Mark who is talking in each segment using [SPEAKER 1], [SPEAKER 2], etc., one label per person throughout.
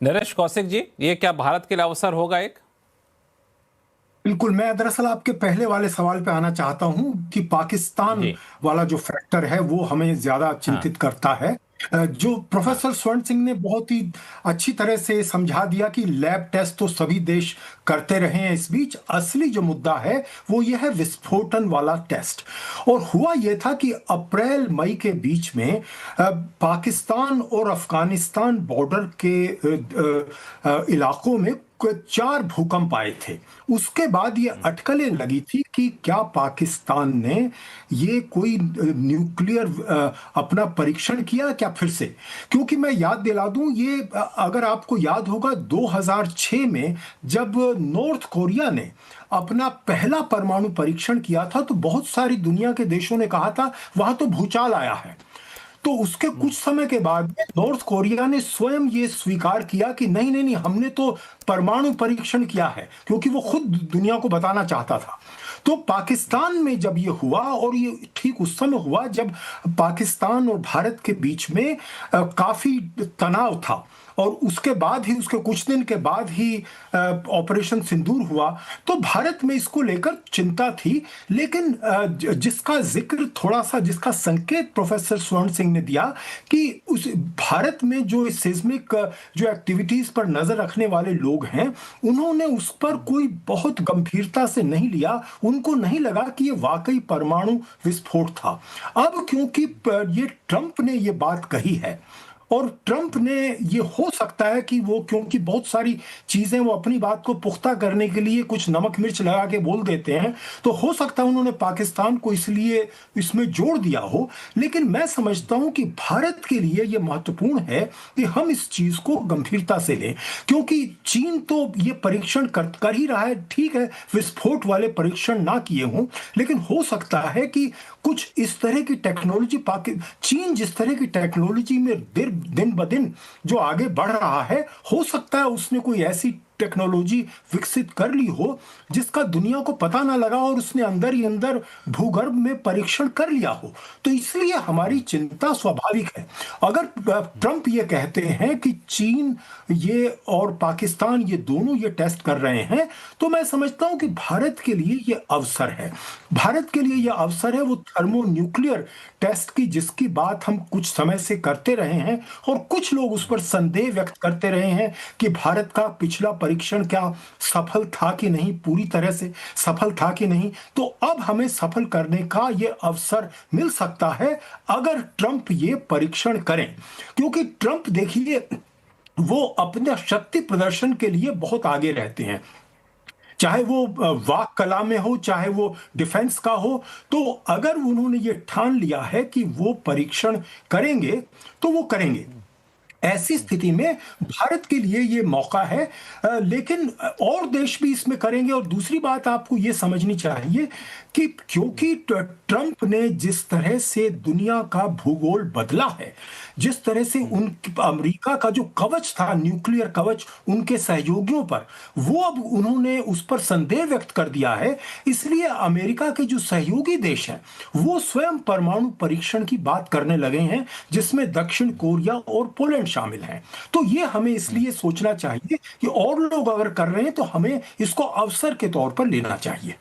[SPEAKER 1] नरेश कौशिक जी, ये क्या भारत के लिए अवसर होगा एक?
[SPEAKER 2] बिल्कुल। मैं दरअसल आपके पहले वाले सवाल पे आना चाहता हूं कि पाकिस्तान
[SPEAKER 1] जी।
[SPEAKER 2] वाला जो फैक्टर है वो हमें ज्यादा
[SPEAKER 1] हाँ।
[SPEAKER 2] चिंतित करता है। जो
[SPEAKER 1] हाँ।
[SPEAKER 2] प्रोफेसर स्वर्ण सिंह ने बहुत ही अच्छी तरह से समझा दिया कि लैब टेस्ट तो सभी देश करते रहे हैं, इस बीच असली जो मुद्दा है वो ये है विस्फोटन वाला टेस्ट। और हुआ ये था कि अप्रैल मई के बीच में पाकिस्तान और अफगानिस्तान बॉर्डर के इलाकों में 4 भूकंप आए थे। उसके बाद ये अटकलें लगी थी कि क्या पाकिस्तान ने ये कोई न्यूक्लियर अपना परीक्षण किया क्या फिर से। क्योंकि मैं याद दिला दूं, ये अगर आपको याद होगा 2006 में जब नॉर्थ कोरिया ने अपना पहला परमाणु परीक्षण किया था तो बहुत सारी दुनिया के देशों ने कहा था वहां तो भूचाल आया है। तो उसके कुछ समय के बाद में नॉर्थ कोरिया ने स्वयं ये स्वीकार किया कि नहीं नहीं नहीं, हमने तो परमाणु परीक्षण किया है, क्योंकि वो खुद दुनिया को बताना चाहता था। तो पाकिस्तान में जब ये हुआ, और ये ठीक उस समय हुआ जब पाकिस्तान और भारत के बीच में काफी तनाव था, और उसके बाद ही, उसके कुछ दिन के बाद ही ऑपरेशन सिंदूर हुआ। तो भारत में इसको लेकर चिंता थी। लेकिन जिसका जिक्र थोड़ा सा, जिसका संकेत प्रोफेसर स्वर्ण सिंह ने दिया कि उस भारत में जो सिस्मिक जो एक्टिविटीज पर नजर रखने वाले लोग हैं, उन्होंने उस पर कोई बहुत गंभीरता से नहीं लिया। उनको नहीं लगा कि ये वाकई परमाणु विस्फोट था। अब क्योंकि ये ट्रंप ने ये बात कही है, और ट्रंप ने, ये हो सकता है कि वो, क्योंकि बहुत सारी चीजें वो अपनी बात को पुख्ता करने के लिए कुछ नमक मिर्च लगा के बोल देते हैं, तो हो सकता है उन्होंने पाकिस्तान को इसलिए इसमें जोड़ दिया हो। लेकिन मैं समझता हूं कि भारत के लिए यह महत्वपूर्ण है कि हम इस चीज को गंभीरता से लें, क्योंकि चीन तो ये परीक्षण कर ही रहा है। ठीक है, विस्फोट वाले परीक्षण ना किए हों, लेकिन हो सकता है कि कुछ इस तरह की टेक्नोलॉजी, चीन जिस तरह की टेक्नोलॉजी में दिन ब दिन जो आगे बढ़ रहा है, हो सकता है उसने कोई ऐसी टेक्नोलॉजी विकसित कर ली हो जिसका दुनिया को पता ना लगा, और उसने अंदर ही अंदर भूगर्भ में परीक्षण कर लिया हो। तो इसलिए हमारी चिंता स्वाभाविक है। अगर ट्रंप ये कहते हैं कि चीन ये और पाकिस्तान ये दोनों ये टेस्ट कर रहे हैं, तो मैं समझता हूं कि भारत के लिए ये अवसर है। भारत के लिए यह अवसर है वो थर्मो न्यूक्लियर टेस्ट की, जिसकी बात हम कुछ समय से करते रहे हैं, और कुछ लोग उस पर संदेह व्यक्त करते रहे हैं कि भारत का पिछला परीक्षण क्या सफल था कि नहीं, पूरी तरह से सफल था कि नहीं। तो अब हमें सफल करने का यह अवसर मिल सकता है अगर ट्रंप ये परीक्षण करें। क्योंकि ट्रंप देखिए, वो अपने शक्ति प्रदर्शन के लिए बहुत आगे रहते हैं, चाहे वो वाक कला में हो, चाहे वो डिफेंस का हो। तो अगर उन्होंने ये ठान लिया है कि वो परीक्षण करेंगे, तो वो करेंगे। ऐसी स्थिति में भारत के लिए ये मौका है। लेकिन और देश भी इसमें करेंगे। और दूसरी बात आपको ये समझनी चाहिए कि क्योंकि ट्रंप ने जिस तरह से दुनिया का भूगोल बदला है, जिस तरह से उन अमेरिका का जो कवच था, न्यूक्लियर कवच उनके सहयोगियों पर, वो अब उन्होंने उस पर संदेह व्यक्त कर दिया है। इसलिए अमेरिका के जो सहयोगी देश हैं वो स्वयं परमाणु परीक्षण की बात करने लगे हैं, जिसमें दक्षिण कोरिया और पोलैंड शामिल हैं। तो ये हमें इसलिए सोचना चाहिए कि और लोग अगर कर रहे हैं तो हमें इसको अवसर के तौर पर लेना चाहिए।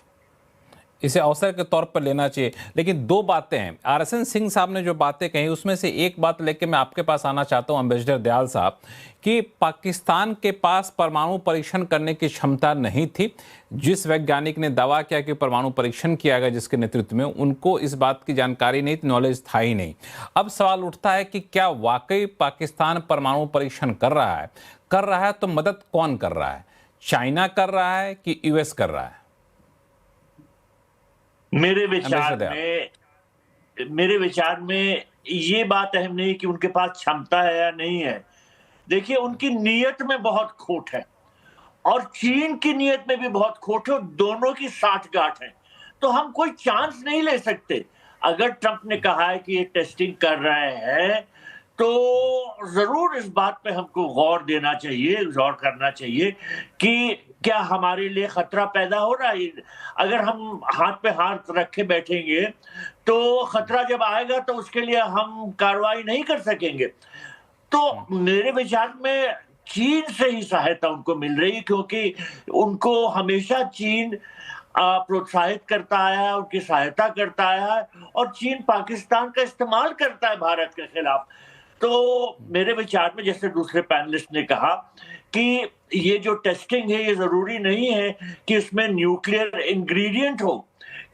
[SPEAKER 1] इसे अवसर के तौर पर लेना चाहिए। लेकिन दो बातें हैं, आरएसएन सिंह साहब ने जो बातें कही उसमें से एक बात लेके मैं आपके पास आना चाहता हूं, एम्बेसडर दयाल साहब, कि पाकिस्तान के पास परमाणु परीक्षण करने की क्षमता नहीं थी। जिस वैज्ञानिक ने दावा किया कि परमाणु परीक्षण किया गया जिसके नेतृत्व में, उनको इस बात की जानकारी नहीं थी, नॉलेज था ही नहीं। अब सवाल उठता है कि क्या वाकई पाकिस्तान परमाणु परीक्षण कर रहा है? कर रहा है तो मदद कौन कर रहा है? चाइना कर रहा है कि यूएस कर रहा है?
[SPEAKER 3] मेरे विचार में ये बात अहम नहीं कि उनके पास क्षमता है या नहीं है। देखिए, उनकी नीयत में बहुत खोट है और चीन की नीयत में भी बहुत खोट है, और दोनों की साठगांठ है। तो हम कोई चांस नहीं ले सकते। अगर ट्रंप ने कहा है कि ये टेस्टिंग कर रहे हैं, तो जरूर इस बात पे हमको गौर देना चाहिए, गौर करना चाहिए कि क्या हमारे लिए खतरा पैदा हो रहा है। अगर हम हाथ पे हाथ रखे बैठेंगे तो खतरा जब आएगा तो उसके लिए हम कार्रवाई नहीं कर सकेंगे। तो मेरे विचार में चीन से ही सहायता उनको मिल रही, क्योंकि उनको हमेशा चीन प्रोत्साहित करता आया है, उनकी सहायता करता आया है, और चीन पाकिस्तान का इस्तेमाल करता है भारत के खिलाफ। तो मेरे विचार में, जैसे दूसरे पैनलिस्ट ने कहा, कि ये जो टेस्टिंग है ये जरूरी नहीं है कि इसमें न्यूक्लियर इंग्रेडिएंट हो,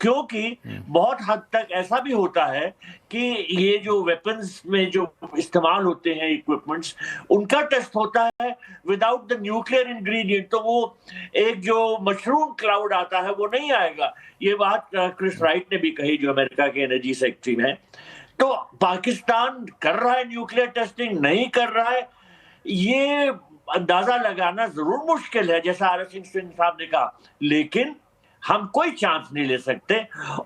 [SPEAKER 3] क्योंकि बहुत हद तक ऐसा भी होता है कि ये जो वेपन्स में जो इस्तेमाल होते हैं इक्विपमेंट्स, उनका टेस्ट होता है विदाउट द न्यूक्लियर इंग्रेडिएंट, तो वो एक जो मशरूम क्लाउड आता है वो नहीं आएगा। ये बात क्रिस राइट ने भी कही, जो अमेरिका के एनर्जी सेक्रेटरी हैं। तो पाकिस्तान कर रहा है न्यूक्लियर टेस्टिंग, नहीं कर रहा है, ये अंदाजा लगाना जरूर मुश्किल है, जैसा आरएस सिंह साहब ने कहा, लेकिन हम कोई चांस नहीं ले सकते।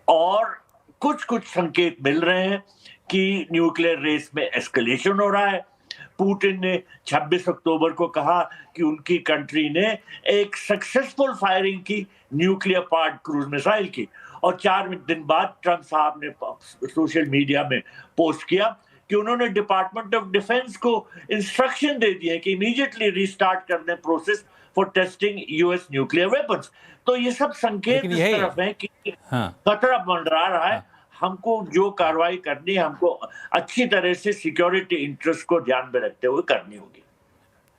[SPEAKER 3] और कुछ कुछ संकेत मिल रहे हैं कि न्यूक्लियर रेस में एस्केलेशन हो रहा है। पुतिन ने 26 अक्टूबर को कहा कि उनकी कंट्री ने एक सक्सेसफुल फायरिंग की न्यूक्लियर पार्ड क्रूज मिसाइल की, और 4 दिन बाद ट्रंप साहब ने सोशल मीडिया में पोस्ट किया कि उन्होंने डिपार्टमेंट ऑफ डिफेंस को इंस्ट्रक्शन दे दिए कि इमीडिएटली रीस्टार्ट कर दें process for testing US nuclear weapons. तो ये सब संकेत इस तरफ है कि खतरा मंडरा रहा है। हमको जो कार्रवाई करनी है, हमको अच्छी तरह से सिक्योरिटी इंटरेस्ट को ध्यान में रखते हुए करनी होगी।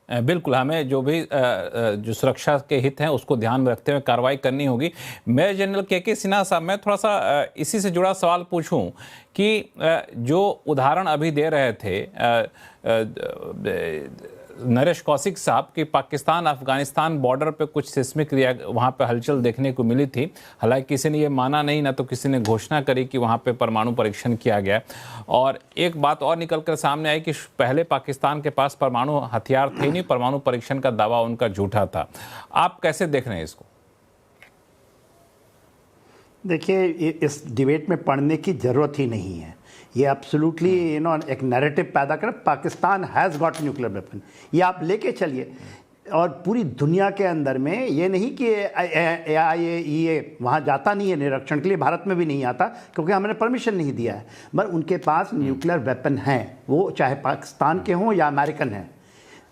[SPEAKER 1] बिल्कुल, हमें जो भी जो सुरक्षा के हित हैं उसको ध्यान में रखते हुए कार्रवाई करनी होगी। मेजर जनरल के सिन्हा साहब, मैं थोड़ा सा इसी से जुड़ा सवाल पूछूं कि जो उदाहरण अभी दे रहे थे नरेश कौशिक साहब कि पाकिस्तान अफगानिस्तान बॉर्डर पे कुछ सिस्मिक वहाँ पे हलचल देखने को मिली थी, हालांकि किसी ने ये माना नहीं, ना तो किसी ने घोषणा करी कि वहाँ पे परमाणु परीक्षण किया गया। और एक बात और निकल कर सामने आई कि पहले पाकिस्तान के पास परमाणु हथियार थे नहीं, परमाणु परीक्षण का दावा उनका झूठा था। आप कैसे देख रहे हैं इसको?
[SPEAKER 4] देखिए, इस डिबेट में पढ़ने की ज़रूरत ही नहीं है। ये एब्सोल्युटली एक नैरेटिव पैदा कर, Pakistan has got nuclear weapon, ये आप लेके चलिए। और पूरी दुनिया के अंदर में ये नहीं कि IAEA वहाँ जाता नहीं है निरीक्षण के लिए, भारत में भी नहीं आता क्योंकि हमने परमिशन नहीं दिया है, मगर उनके पास न्यूक्लियर वेपन हैं, वो चाहे पाकिस्तान के हों या अमेरिकन हैं।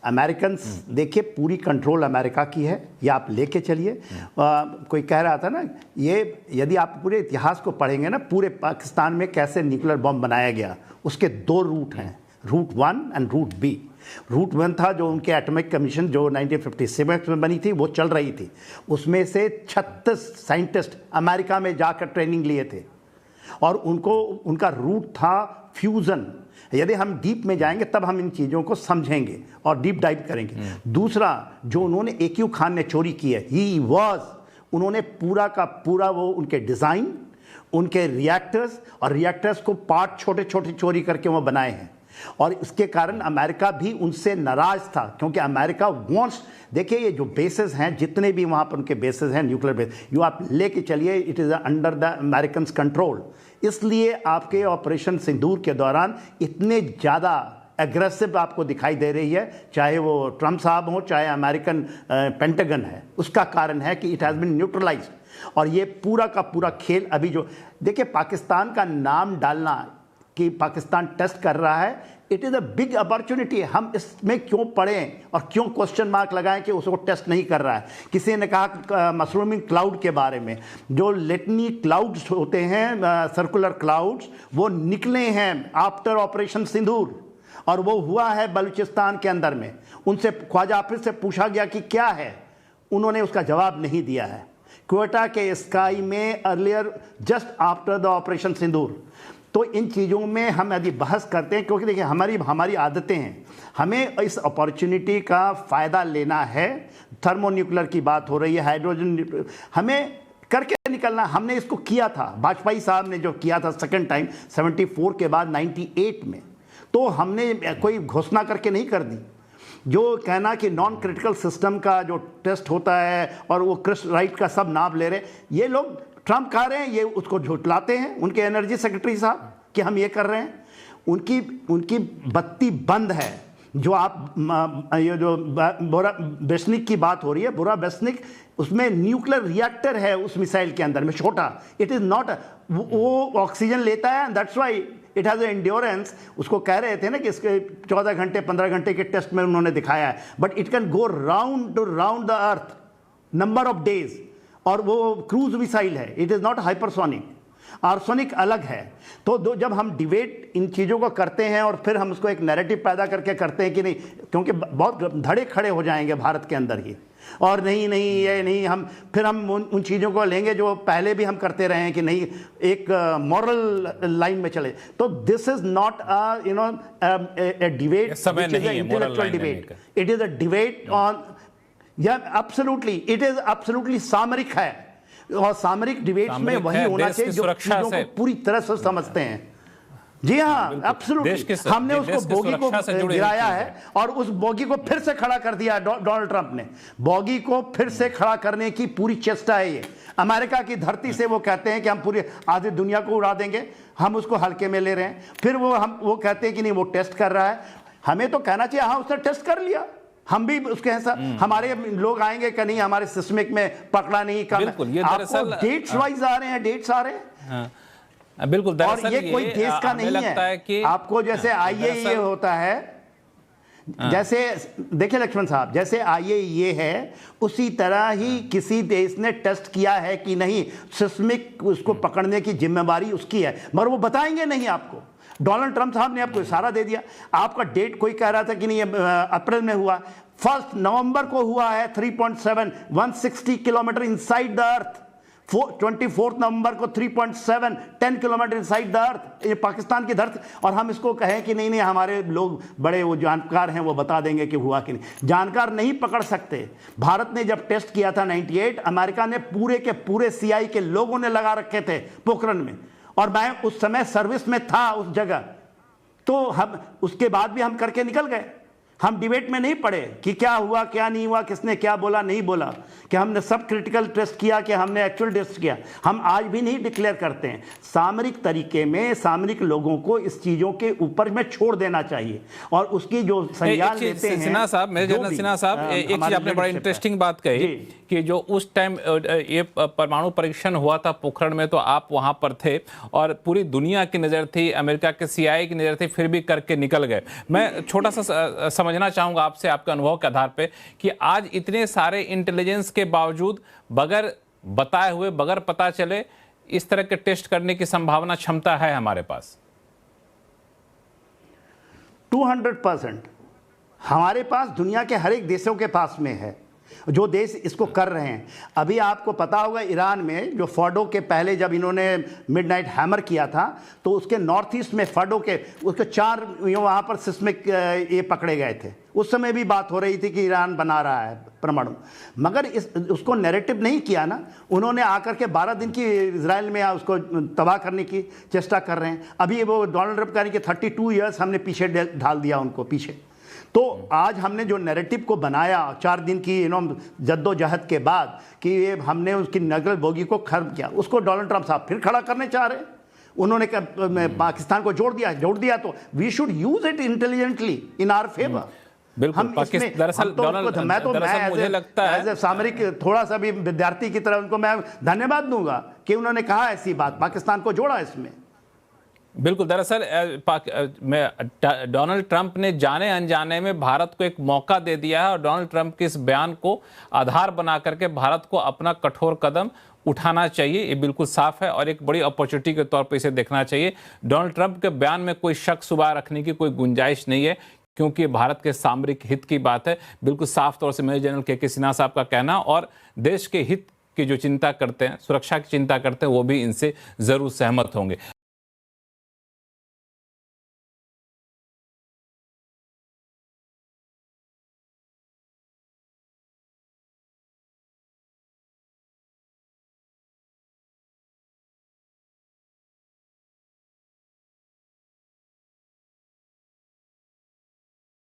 [SPEAKER 4] अमेरिकन देखिए, पूरी कंट्रोल अमेरिका की है, ये आप लेके चलिए। कोई कह रहा था ना, ये यदि आप पूरे इतिहास को पढ़ेंगे ना, पूरे पाकिस्तान में कैसे न्यूक्लियर बम बनाया गया, उसके 2 रूट हैं, route 1 and route B. Route 1 था जो उनके एटॉमिक कमीशन जो 1957 में बनी थी, वो चल रही थी। उसमें से 36 साइंटिस्ट अमेरिका में जाकर ट्रेनिंग लिए थे, और उनका रूट था फ्यूज़न। यदि हम डीप में जाएंगे तब हम इन चीज़ों को समझेंगे और डीप डाइव करेंगे। दूसरा, जो उन्होंने AQ खान ने चोरी की है, उन्होंने पूरा का पूरा वो उनके डिज़ाइन, उनके रिएक्टर्स और रिएक्टर्स को पार्ट छोटे छोटे चोरी करके वो बनाए हैं। और इसके कारण अमेरिका भी उनसे नाराज था, क्योंकि अमेरिका वांट्स, देखिए ये जो बेसेस हैं, जितने भी वहाँ पर उनके बेसेस हैं न्यूक्लियर बेस, जो आप लेके चलिए, it is under the American control. इसलिए आपके ऑपरेशन सिंदूर के दौरान इतने ज़्यादा एग्रेसिव आपको दिखाई दे रही है, चाहे वो ट्रंप साहब हो, चाहे अमेरिकन पेंटागन है। उसका कारण है कि इट हैज़ बीन न्यूट्रलाइज्ड। और ये पूरा का पूरा खेल अभी जो देखिए, पाकिस्तान का नाम डालना कि पाकिस्तान टेस्ट कर रहा है, it is a big opportunity. हम इसमें क्यों पढ़ें और क्यों क्वेश्चन मार्क लगाएं कि उसको टेस्ट नहीं कर रहा है। किसी ने कहा मशरूमिंग क्लाउड के बारे में, जो लिटनी क्लाउड्स होते हैं, सर्कुलर क्लाउड्स, वो निकले हैं आफ्टर ऑपरेशन सिंदूर, और वो हुआ है बलूचिस्तान के अंदर में। उनसे ख्वाजा हाफिज से पूछा गया कि क्या है, उन्होंने उसका जवाब नहीं दिया है। क्वेटा के स्काई में earlier just after the operation Sindoor. तो इन चीज़ों में हम यदि बहस करते हैं, क्योंकि देखिए हमारी आदतें हैं, हमें इस अपॉर्चुनिटी का फ़ायदा लेना है। थर्मोन्यूक्लियर की बात हो रही है, हाइड्रोजन, हमें करके निकलना। हमने इसको किया था, वाजपेयी साहब ने जो किया था सेकंड टाइम 74 के बाद 98 में, तो हमने कोई घोषणा करके नहीं कर दी। जो कहना कि नॉन क्रिटिकल सिस्टम का जो टेस्ट होता है और वो क्रिस राइट का सब नाम ले रहे, ये लोग ट्रंप कह रहे हैं, ये उसको झुटलाते हैं उनके एनर्जी सेक्रेटरी साहब कि हम ये कर रहे हैं। उनकी बत्ती बंद है। जो आप ये जो बोरा बेस्निक की बात हो रही है, बोरा बेस्निक, उसमें न्यूक्लियर रिएक्टर है उस मिसाइल के अंदर में, छोटा। इट इज़ नॉट, वो ऑक्सीजन लेता है, that's why it has endurance. उसको कह रहे थे ना कि इसके 14 घंटे 15 घंटे के टेस्ट में उन्होंने दिखाया है, but it can go round the earth number of days. और वो क्रूज मिसाइल है, इट इज़ नॉट हाइपरसोनिक। आर्सोनिक अलग है। तो जब हम डिबेट इन चीज़ों को करते हैं और फिर हम उसको एक नैरेटिव पैदा करके करते हैं कि नहीं, क्योंकि बहुत धड़े खड़े हो जाएंगे भारत के अंदर ही, और नहीं ये नहीं, हम उन चीज़ों को लेंगे जो पहले भी हम करते रहे हैं कि नहीं, एक मॉरल लाइन में चले। तो this is not a debate which is an intellectual debate. It is a debate on, absolutely, it is absolutely सामरिक है, और सामरिक डिबेट्स में वही होना चाहिए जो चीजों को पूरी तरह से समझते हैं। जी हाँ, एब्सोल्युटली। हमने उसको बोगी को गिराया है और उस बोगी को फिर से खड़ा कर दिया डोनाल्ड ट्रंप ने। बोगी को फिर से खड़ा करने की पूरी चेष्टा है ये। अमेरिका की धरती से वो कहते हैं कि हम पूरी आधी दुनिया को उड़ा देंगे, हम उसको हल्के में ले रहे हैं। फिर वो कहते हैं कि नहीं, वो टेस्ट कर रहा है। हमें तो कहना चाहिए हाँ, उसने टेस्ट कर लिया, हम भी उसके हमारे लोग आएंगे कि नहीं, हमारे सिस्टमिक में पकड़ा नहीं कर।
[SPEAKER 1] बिल्कुल, ये दरअसल
[SPEAKER 4] डेट्स वाइज आ रहे हैं, डेट्स आ रहे हैं।
[SPEAKER 1] बिल्कुल,
[SPEAKER 4] और ये कोई देश का नहीं है कि आपको जैसे आईएईए होता है, जैसे देखिए लक्ष्मण साहब, जैसे आईएईए है उसी तरह ही किसी देश ने टेस्ट किया है कि नहीं, सिस्मिक उसको पकड़ने की जिम्मेवारी उसकी है, मगर वो बताएंगे नहीं आपको। डोनाल्ड ट्रंप साहब ने आपको इशारा दे दिया। आपका डेट कोई कह रहा था कि नहीं अप्रैल में हुआ, 1 नवंबर को हुआ है 3.7 160 किलोमीटर इनसाइड द अर्थ। 24 नवंबर को 3.7 10 किलोमीटर इनसाइड द अर्थ, ये पाकिस्तान की धरती। और हम इसको कहें कि नहीं हमारे लोग बड़े वो जानकार हैं, वो बता देंगे कि हुआ कि नहीं। जानकार नहीं पकड़ सकते। भारत ने जब टेस्ट किया था 98, अमेरिका ने पूरे के पूरे सीआई के लोगों ने लगा रखे थे पोखरण में, और मैं उस समय सर्विस में था उस जगह। तो हम उसके बाद भी हम करके निकल गए। हम डिबेट में नहीं पड़े कि क्या हुआ क्या नहीं हुआ, किसने क्या बोला नहीं बोला, कि हमने सब क्रिटिकल टेस्ट किया कि हमने एक्चुअल टेस्ट किया। हम आज भी नहीं डिक्लेयर करते हैं। सामरिक तरीके में सामरिक लोगों को इस चीज़ों के ऊपर में छोड़ देना चाहिए, और उसकी जो संज्ञान लेते हैं।
[SPEAKER 1] सिन्हा साहब, मेजर जनरल सिन्हा साहब, एक चीज़ आपने बड़ा इंटरेस्टिंग बात कही कि जो उस टाइम ये परमाणु परीक्षण हुआ था पोखरण में, तो आप वहाँ पर थे और पूरी दुनिया की नज़र थी, अमेरिका के सीआईए की नज़र थी, फिर भी करके निकल गए। मैं छोटा सा समझना चाहूंगा आपसे, आपके अनुभव के आधार पे, कि आज इतने सारे इंटेलिजेंस के बावजूद बगैर बताए हुए, बगैर पता चले इस तरह के टेस्ट करने की संभावना, क्षमता है हमारे पास?
[SPEAKER 4] 200% हमारे पास, दुनिया के हर एक देशों के पास में है जो देश इसको कर रहे हैं। अभी आपको पता होगा ईरान में जो फॉर्डो के पहले जब इन्होंने मिडनाइट हैमर किया था, तो उसके नॉर्थ ईस्ट में फॉर्डो के उसके 4 वहाँ पर सिस्मिक ये पकड़े गए थे। उस समय भी बात हो रही थी कि ईरान बना रहा है परमाणु, मगर उसको नैरेटिव नहीं किया ना। उन्होंने आकर के 12 दिन की इजराइल में उसको तबाह करने की चेष्टा कर रहे हैं। अभी वो डोनाल्ड ट्रंप कह रहे हैं कि 32 ईयर्स हमने पीछे ढाल दिया उनको पीछे। तो आज हमने जो नैरेटिव को बनाया 4 दिन की जद्दोजहद के बाद कि ये हमने उसकी नगल बोगी को खत्म किया, उसको डोनाल्ड ट्रंप साहब फिर खड़ा करने चाह रहे हैं। उन्होंने पाकिस्तान को जोड़ दिया तो we should use it intelligently in our favour.
[SPEAKER 1] बिल्कुल, मुझे लगता है
[SPEAKER 4] सामरिक थोड़ा सा भी विद्यार्थी की तरह उनको मैं धन्यवाद दूंगा कि उन्होंने कहा ऐसी बात, पाकिस्तान को जोड़ा इसमें।
[SPEAKER 1] बिल्कुल, दरअसल डोनाल्ड ट्रंप ने जाने अनजाने में भारत को एक मौका दे दिया है, और डोनाल्ड ट्रंप के इस बयान को आधार बना करके भारत को अपना कठोर कदम उठाना चाहिए। ये बिल्कुल साफ है और एक बड़ी अपॉर्चुनिटी के तौर पर इसे देखना चाहिए। डोनाल्ड ट्रंप के बयान में कोई शक शुबा रखने की कोई गुंजाइश नहीं है, क्योंकि भारत के सामरिक हित की बात है। बिल्कुल साफ तौर से मेजर जनरल के सिन्हा साहब का कहना, और देश के हित की जो चिंता करते हैं, सुरक्षा की चिंता करते हैं, वो भी इनसे जरूर सहमत होंगे।